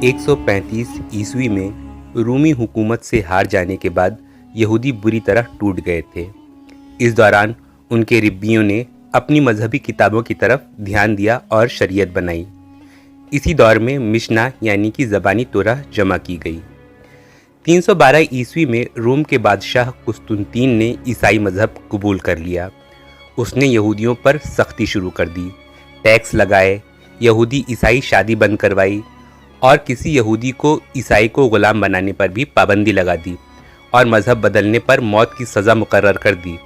135 ईस्वी में रूमी हुकूमत से हार जाने के बाद यहूदी बुरी तरह टूट गए थे। इस दौरान उनके रिब्बियों ने अपनी मजहबी किताबों की तरफ ध्यान दिया और शरीयत बनाई। इसी दौर में मिशना यानी कि ज़बानी तोरा जमा की गई। 312 ईस्वी में रोम के बादशाह कुस्तुनतीन ने ईसाई मजहब कबूल कर लिया। उसने यहूदियों पर सख्ती शुरू कर दी, टैक्स लगाए, यहूदी ईसाई शादी बंद करवाई और किसी यहूदी को ईसाई को ग़ुलाम बनाने पर भी पाबंदी लगा दी और मज़हब बदलने पर मौत की सज़ा मुकर्रर कर दी।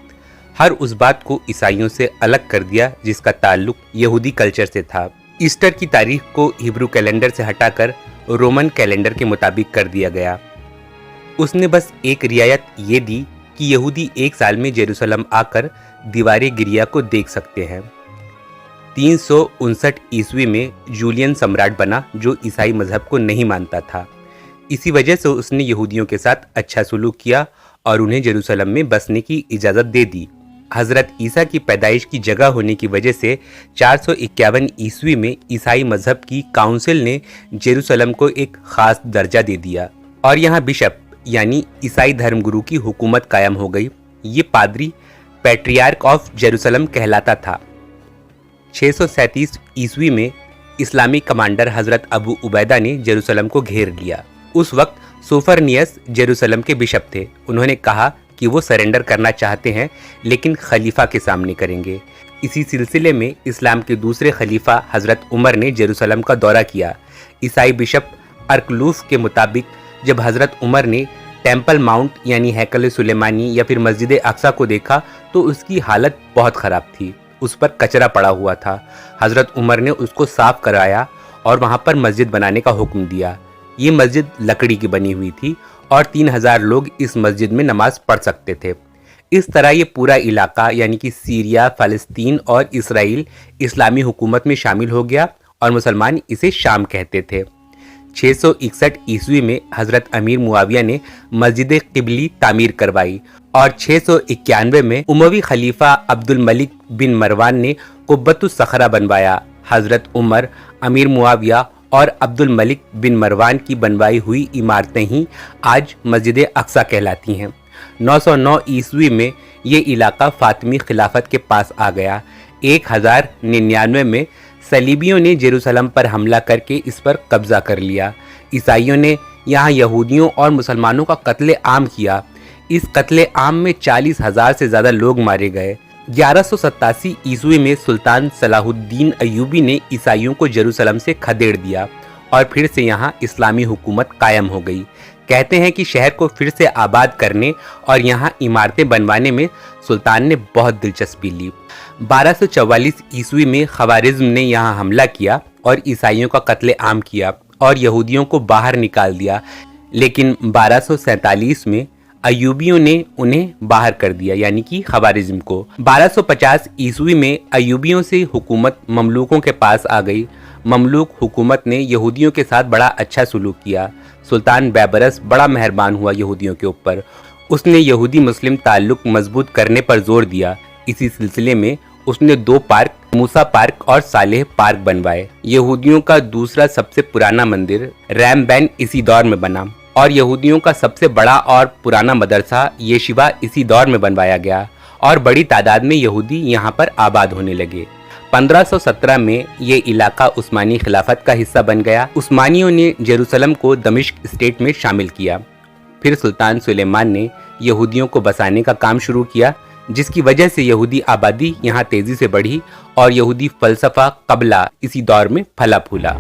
हर उस बात को ईसाइयों से अलग कर दिया जिसका ताल्लुक यहूदी कल्चर से था। ईस्टर की तारीख को हिब्रू कैलेंडर से हटाकर रोमन कैलेंडर के मुताबिक कर दिया गया। उसने बस एक रियायत ये दी कि यहूदी एक साल में जेरूसलम आकर दीवारे गिरिया को देख सकते हैं। 359 ईस्वी में जूलियन सम्राट बना जो ईसाई मजहब को नहीं मानता था। इसी वजह से उसने यहूदियों के साथ अच्छा सलूक किया और उन्हें जेरूसलम में बसने की इजाज़त दे दी। हज़रत ईसा की पैदाइश की जगह होने की वजह से 451 ईस्वी में ईसाई मजहब की काउंसिल ने जेरूसलम को एक ख़ास दर्जा दे दिया और यहाँ बिशप यानी ईसाई धर्मगुरु की हुकूमत कायम हो गई। ये पादरी पैट्रियार्क ऑफ जेरूसलम कहलाता था। 637 ईस्वी में इस्लामी कमांडर हज़रत अबू उबैदा ने जेरूसलम को घेर लिया। उस वक्त सोफरनियस जेरूसलम के बिशप थे। उन्होंने कहा कि वो सरेंडर करना चाहते हैं लेकिन खलीफा के सामने करेंगे। इसी सिलसिले में इस्लाम के दूसरे खलीफा हज़रत उमर ने जेरूसलम का दौरा किया। ईसाई बिशप अर्कलूफ के मुताबिक जब हज़रत उमर ने टेम्पल माउंट यानी हैकल सुलेमानी या फिर मस्जिद अक्सा को देखा तो उसकी हालत बहुत ख़राब थी। उस पर कचरा पड़ा हुआ था। हज़रत उमर ने उसको साफ कराया और वहाँ पर मस्जिद बनाने का हुक्म दिया। ये मस्जिद लकड़ी की बनी हुई थी और 3000 लोग इस मस्जिद में नमाज पढ़ सकते थे। इस तरह ये पूरा इलाका यानी कि सीरिया, फ़लस्तीन और इसराइल इस्लामी हुकूमत में शामिल हो गया और मुसलमान इसे शाम कहते थे। 661 ईस्वी में हज़रत अमीर मुआविया ने मस्जिद क़िबली तामीर करवाई और 691 में उमवी खलीफा अब्दुल मलिक बिन मरवान ने कुब्बतुस सखरा बनवाया। हज़रत उमर, अमीर मुआविया और अब्दुल मलिक बिन मरवान की बनवाई हुई इमारतें ही आज मस्जिद अक्सा कहलाती हैं। 909 ईस्वी में ये इलाका फातिमी खिलाफत के पास आ गया। 1099 में सलीबियों ने जेरूसलम पर हमला करके इस पर कब्जा कर लिया। ईसाइयों ने यहाँ यहूदियों और मुसलमानों का कत्ले आम किया। इस कत्ले आम में 40,000 से ज़्यादा लोग मारे गए। 1187 ईस्वी में सुल्तान सलाहुद्दीन अय्यूबी ने ईसाइयों को जेरूसलम से खदेड़ दिया और फिर से यहाँ इस्लामी हुकूमत कायम हो गई। कहते हैं कि शहर को फिर से आबाद करने और यहाँ इमारतें बनवाने में सुल्तान ने बहुत दिलचस्पी ली। 1244 ईस्वी में ख़वारिज़्म ने यहाँ हमला किया और ईसाइयों का कत्ले आम किया और यहूदियों को बाहर निकाल दिया, लेकिन 1247 में अय्यूबियों ने उन्हें बाहर कर दिया यानी कि ख़वारिज़्म को। 1250 ईस्वी में अय्यूबियों से हुकूमत ममलूकों के पास आ गई। ममलूक हुकूमत ने यहूदियों के साथ बड़ा अच्छा सलूक किया। सुल्तान बैबरस बड़ा मेहरबान हुआ यहूदियों के ऊपर। उसने यहूदी मुस्लिम ताल्लुक मजबूत करने पर जोर दिया। इसी सिलसिले में उसने 2 पार्क, मूसा पार्क और सालेह पार्क बनवाए। यहूदियों का दूसरा सबसे पुराना मंदिर रैमबैन इसी दौर में बना और यहूदियों का सबसे बड़ा और पुराना मदरसा येशिवा इसी दौर में बनवाया गया और बड़ी तादाद में यहूदी यहाँ पर आबाद होने लगे। 1517 में ये इलाका उस्मानी खिलाफत का हिस्सा बन गया। उस्मानियों ने जेरूसलम को दमिश्क स्टेट में शामिल किया। फिर सुल्तान सुलेमान ने यहूदियों को बसाने का काम शुरू किया, जिसकी वजह से यहूदी आबादी यहाँ तेजी से बढ़ी और यहूदी फ़लसफ़ा क़बला इसी दौर में फला फूला।